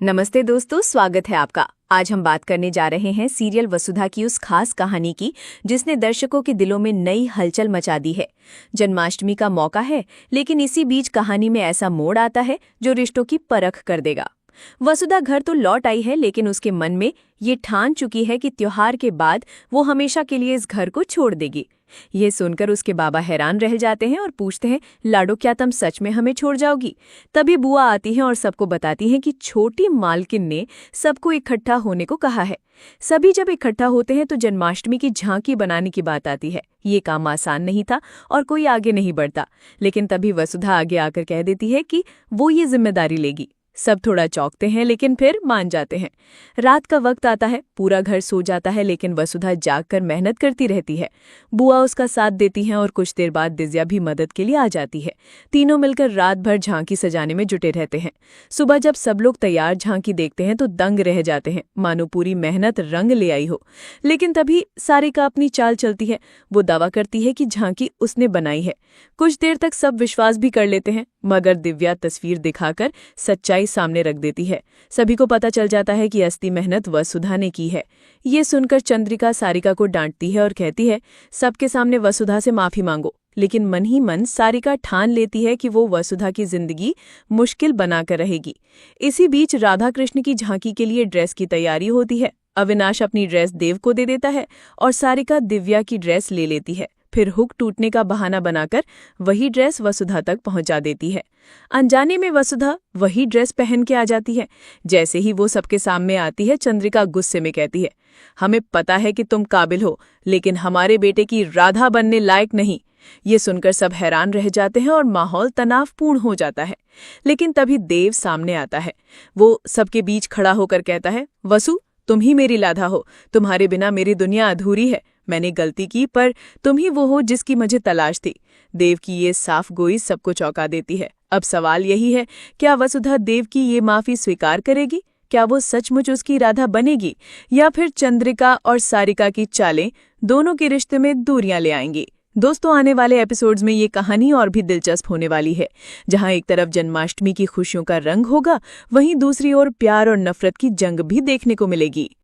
नमस्ते दोस्तों, स्वागत है आपका। आज हम बात करने जा रहे हैं सीरियल वसुधा की उस खास कहानी की जिसने दर्शकों के दिलों में नई हलचल मचा दी है। जन्माष्टमी का मौका है, लेकिन इसी बीच कहानी में ऐसा मोड़ आता है जो रिश्तों की परख कर देगा। वसुधा घर तो लौट आई है, लेकिन उसके मन में ये ठान चुकी है कि त्योहार के बाद वो हमेशा के लिए इस घर को छोड़ देगी। ये सुनकर उसके बाबा हैरान रह जाते हैं और पूछते हैं, लाडो, क्या तुम सच में हमें छोड़ जाओगी? तभी बुआ आती हैं और सबको बताती हैं कि छोटी मालकिन ने सबको इकट्ठा होने को कहा है। सभी जब इकट्ठा होते हैं तो जन्माष्टमी की झांकी बनाने की बात आती है। ये काम आसान नहीं था और कोई आगे नहीं बढ़ता, लेकिन तभी वसुधा आगे आकर कह देती है कि वो ये जिम्मेदारी लेगी। सब थोड़ा चौंकते हैं, लेकिन फिर मान जाते हैं। रात का वक्त आता है, पूरा घर सो जाता है, लेकिन वसुधा जागकर मेहनत करती रहती है। बुआ उसका साथ देती हैं और कुछ देर बाद दिव्या भी मदद के लिए आ जाती है। तीनों मिलकर रात भर झांकी सजाने में जुटे रहते हैं। सुबह जब सब लोग तैयार झांकी देखते हैं तो दंग रह जाते हैं, मानो पूरी मेहनत रंग ले आई हो। लेकिन तभी सारिका अपनी चाल चलती है। वो दावा करती है कि झांकी उसने बनाई है। कुछ देर तक सब विश्वास भी कर लेते हैं, मगर दिव्या तस्वीर दिखाकर सच्चाई सामने रख देती है। सभी को पता चल जाता है कि असली मेहनत वसुधा ने की है। ये सुनकर चंद्रिका सारिका को डांटती है और कहती है, सबके सामने वसुधा से माफी मांगो। लेकिन मन ही मन सारिका ठान लेती है कि वो वसुधा की जिंदगी मुश्किल बनाकर रहेगी। इसी बीच राधा कृष्ण की झांकी के लिए ड्रेस की तैयारी होती है। अविनाश अपनी ड्रेस देव को दे देता है और सारिका दिव्या की ड्रेस ले लेती है। फिर हुक टूटने का बहाना बनाकर वही ड्रेस वसुधा तक पहुंचा देती है। अनजाने में वसुधा वही ड्रेस पहन के आ जाती है। जैसे ही वो सबके सामने आती है, चंद्रिका गुस्से में कहती है, हमें पता है कि तुम काबिल हो, लेकिन हमारे बेटे की राधा बनने लायक नहीं। ये सुनकर सब हैरान रह जाते हैं और माहौल तनावपूर्ण हो जाता है। लेकिन तभी देव सामने आता है। वो सबके बीच खड़ा होकर कहता है, वसु, तुम ही मेरी राधा हो। तुम्हारे बिना मेरी दुनिया अधूरी है। मैंने गलती की, पर तुम ही वो हो जिसकी मुझे तलाश थी। देव की ये साफ गोई सबको चौंका देती है। अब सवाल यही है, क्या वसुधा देव की ये माफी स्वीकार करेगी? क्या वो सचमुच उसकी राधा बनेगी, या फिर चंद्रिका और सारिका की चालें दोनों के रिश्ते में दूरियां ले आएंगी? दोस्तों, आने वाले एपिसोड्स में ये कहानी और भी दिलचस्प होने वाली है, जहां एक तरफ जन्माष्टमी की खुशियों का रंग होगा, वहीं दूसरी ओर प्यार और नफरत की जंग भी देखने को मिलेगी।